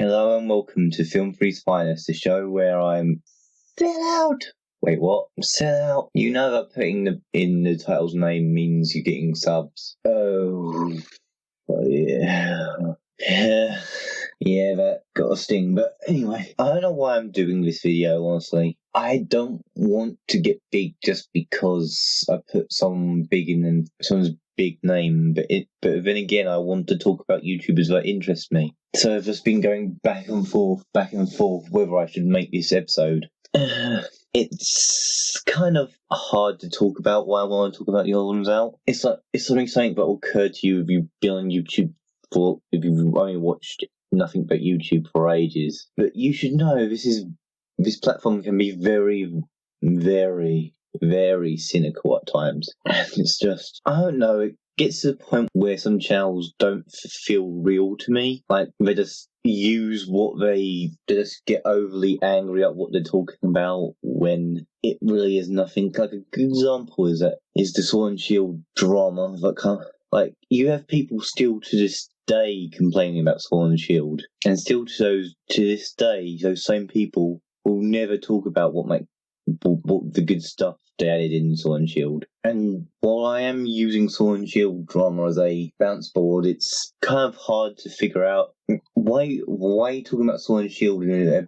Hello and welcome to Film Free's Finest, the show where I'm sell out. Wait, what? Sell out? You know that putting in the title's name means you're getting subs. Oh yeah. Yeah, that got a sting. But anyway, I don't know why I'm doing this video, honestly. I don't want to get big just because I put someone big in someone's big name, but then again, I want to talk about YouTubers that interest me. So I've just been going back and forth, whether I should make this episode. It's kind of hard to talk about why I want to talk about the odd1sout. It's something that will occur to you if you've been on YouTube if you've only watched nothing but YouTube for ages. But you should know this platform can be very, very, very cynical at times. It's just, I don't know, it gets to the point where some channels don't feel real to me. Like, they just use they just get overly angry at what they're talking about when it really is nothing. Like, a good example is the Sword and Shield drama. Like, you have people still to this day complaining about Sword and Shield, and still to this day, those same people will never talk about what the good stuff they added in Sword and Shield. And while I am using Sword and Shield drama as a bounce board, it's kind of hard to figure out why are you talking about Sword and Shield in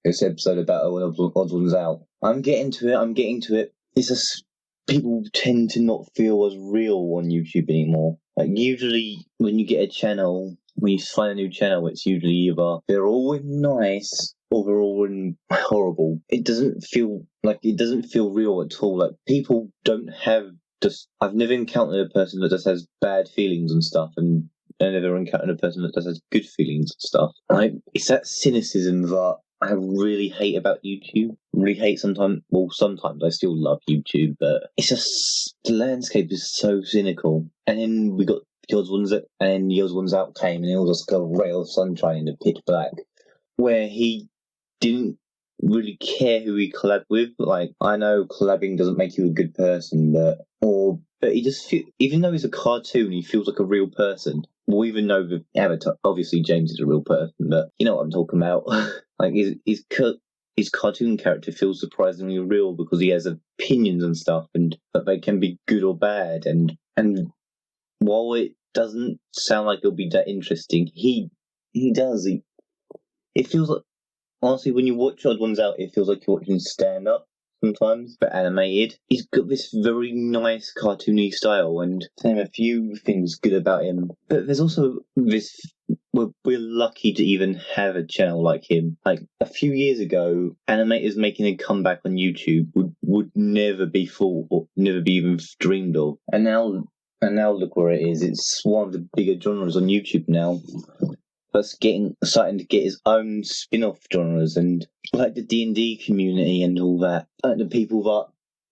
this episode about odd1sout. I'm getting to it. It's just people tend to not feel as real on YouTube anymore. Like, usually when you get a channel, when you find a new channel, it's usually either they're all nice or they're all horrible. It doesn't feel real at all. Like, people don't have I've never encountered a person that just has bad feelings and stuff, and I never encountered a person that just has good feelings and stuff. Like, it's that cynicism that I really hate about YouTube. Really hate sometimes. Well, sometimes I still love YouTube, but it's just the landscape is so cynical. And then we got the odd1sout came, and it was just like a ray of sunshine in the pitch black, where he didn't really care who he collabed with. Like, I know collabing doesn't make you a good person, but he just even though he's a cartoon, he feels like a real person. Well, even though the avatar, obviously James is a real person, but you know what I'm talking about. Like, his cartoon character feels surprisingly real because he has opinions and stuff, and that they can be good or bad. And while it doesn't sound like it'll be that interesting, he does. It feels like, honestly, when you watch odd1sout, it feels like you're watching stand-up sometimes, but animated. He's got this very nice cartoony style, and there's a few things good about him. But there's also this, we're lucky to even have a channel like him. Like, a few years ago, animators making a comeback on YouTube would never be thought, or never be even dreamed of. And now look where it is. It's one of the bigger genres on YouTube now. That's starting to get his own spin-off genres, and like the D&D community and all that. Like, the people that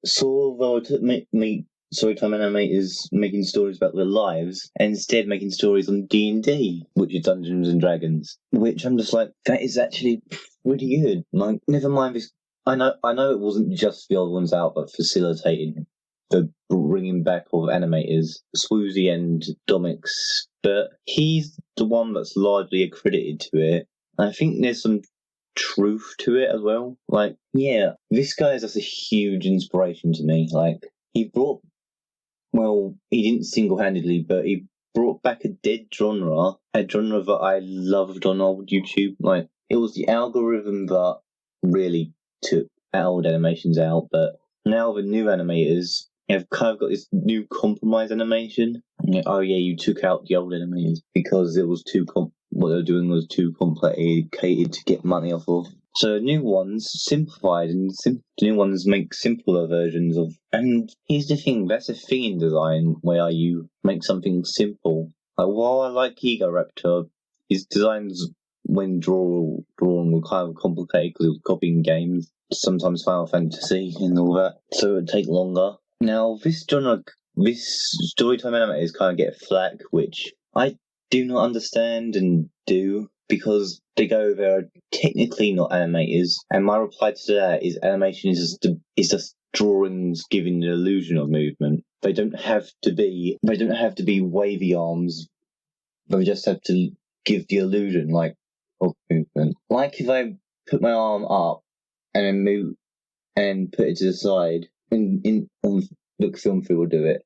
saw Storytime animators making stories about their lives, and instead making stories on D&D, which is Dungeons and Dragons. Which I'm just like, that is actually pretty good. Like, never mind this. I know it wasn't just the odd1sout that facilitated the bringing back of animators, Swoozy and Domix, but he's the one that's largely accredited to it. I think there's some truth to it as well. Like, yeah, this guy is just a huge inspiration to me. Like, he didn't single-handedly, but he brought back a dead genre, a genre that I loved on old YouTube. Like, it was the algorithm that really took old animations out, but now the new animators have kind of got this new compromise animation. Oh yeah, you took out the old animators because it was what they were doing was too complicated to get money off of. So new ones simplified, and the new ones make simpler versions of. And here's the thing: that's a thing in design where you make something simple. Like, while I like Ego Raptor, his designs when drawn were kind of complicated because it was copying games, sometimes Final Fantasy and all that, so it would take longer. Now, this Storytime animators kind of get flack, which I do not understand and do, because they're technically not animators, and my reply to that is animation is just drawings giving the illusion of movement. They don't have to be wavy arms. They just have to give the illusion. Like, of movement. Like if I put my arm up and then move and put it to the side, and look, film through will do it.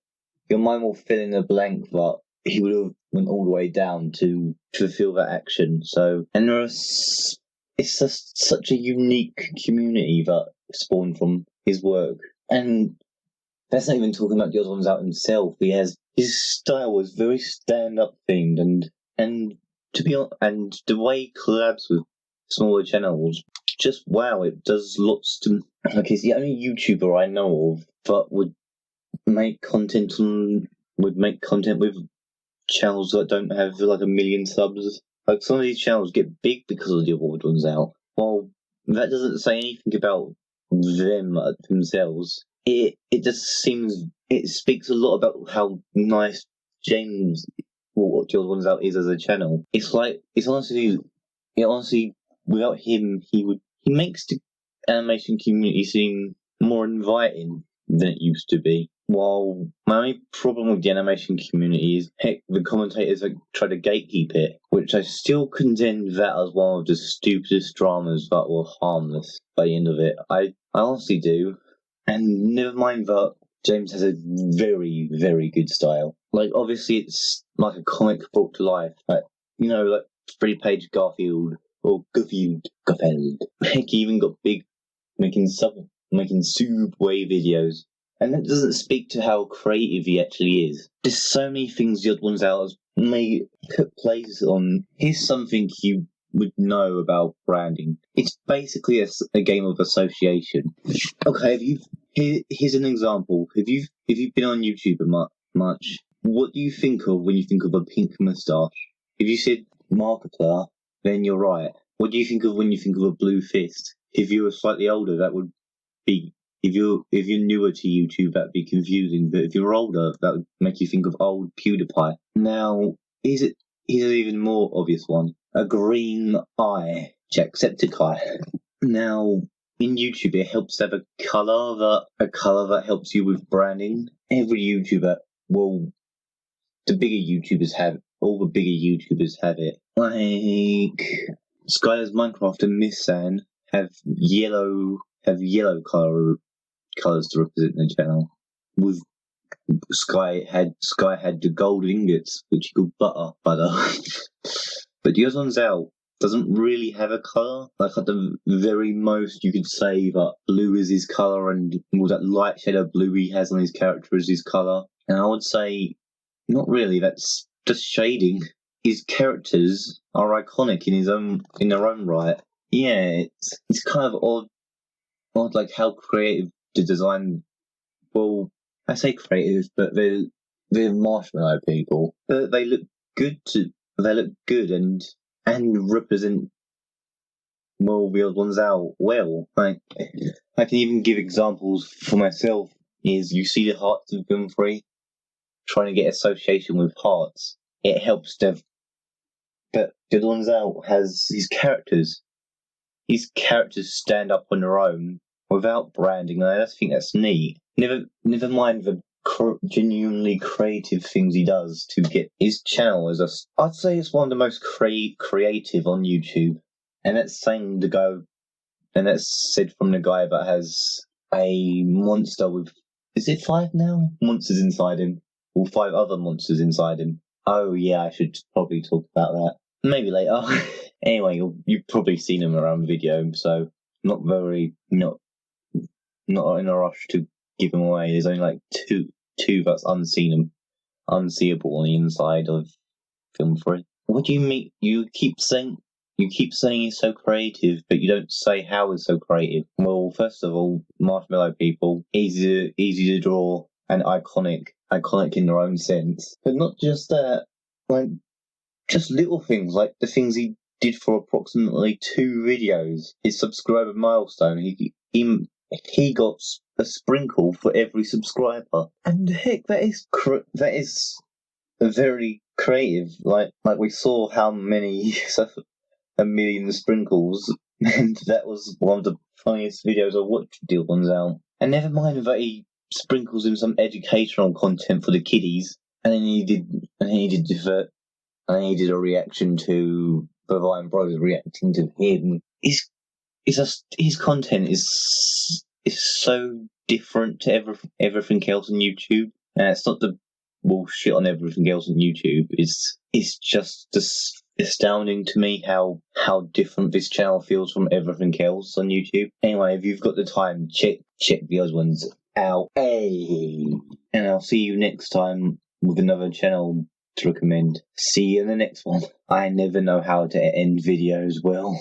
Your mind will fill in the blank, but he would have went all the way down to fulfill that action. So, and it's just such a unique community that spawned from his work. And that's not even talking about the odd1sout himself. His style was very stand-up themed, and to be honest, and the way he collabs with smaller channels, just wow! It does lots to. Like, he's the only YouTuber I know of that would make content with channels that don't have like 1 million subs. Like, some of these channels get big because of the odd1sout. Well, that doesn't say anything about them themselves. It just seems, it speaks a lot about how nice James, what the odd1sout is as a channel. It's honestly, without him, he makes the animation community seem more inviting than it used to be. While my only problem with the animation community is, heck, the commentators try to gatekeep it, which I still condemn that as one of the stupidest dramas that were harmless by the end of it. I honestly do. And never mind that James has a very, very good style. Like, obviously it's like a comic brought to life. Like, like 3-page Garfield or Garfield. Heck, he even got big making Subway videos. And that doesn't speak to how creative he actually is. There's so many things the odd1sout has made put place on. Here's something you would know about branding. It's basically a game of association. Okay, here's an example. If you've been on YouTube much, what do you think of when you think of a pink moustache? If you said Markiplier, then you're right. What do you think of when you think of a blue fist? If you were slightly older, that would be. If you're newer to YouTube, that'd be confusing. But if you're older, that would make you think of old PewDiePie. Now, here's an even more obvious one: a green eye, Jacksepticeye. Now, in YouTube, it helps to have a color that helps you with branding. Every YouTuber, all the bigger YouTubers have it. Like Skylar's Minecraft and Miss San have yellow colours to represent the channel. With Sky had the gold ingots, which he called butter. But the odd1sout doesn't really have a colour. Like, at the very most, you could say that blue is his colour, and all that light shade of blue he has on his character is his colour. And I would say, not really. That's just shading. His characters are iconic in their own right. Yeah, it's kind of odd, like how creative the design. Well, I say creative, but they're marshmallow people. But they look good and represent, well, the odd1sout well. Like, I can even give examples for myself. Is you see the hearts of Film 3 trying to get association with hearts. It helps them. But the odd1sout has his characters. His characters stand up on their own without branding, and I just think that's neat. Never mind the genuinely creative things he does to get his channel I'd say it's one of the most creative on YouTube, and that's said from the guy that has a monster with, is it 5 now? Monsters inside him, or 5 other monsters inside him. Oh yeah, I should probably talk about that. Maybe later. Anyway, you've probably seen him around the video, so not in a rush to give him away. There's only like two that's unseeable on the inside of Film 3. What do you mean? You keep saying he's so creative, but you don't say how he's so creative. Well, first of all, marshmallow people, easy to draw and iconic in their own sense. But not just that, like, just little things, like the things he did for approximately 2 videos. His subscriber milestone, he got a sprinkle for every subscriber. And heck, that is very creative. Like we saw how many, 1 million sprinkles, and that was one of the funniest videos I watched with the odd1sout. And never mind that he sprinkles in some educational content for the kiddies, and then he did a reaction to Bavine Brothers reacting to him. His content is so different to everything else on YouTube. And it's not the bullshit on everything else on YouTube. It's just astounding to me how different this channel feels from everything else on YouTube. Anyway, if you've got the time, check the other ones out. Hey, and I'll see you next time with another channel to recommend. See you in the next one. I never know how to end videos well.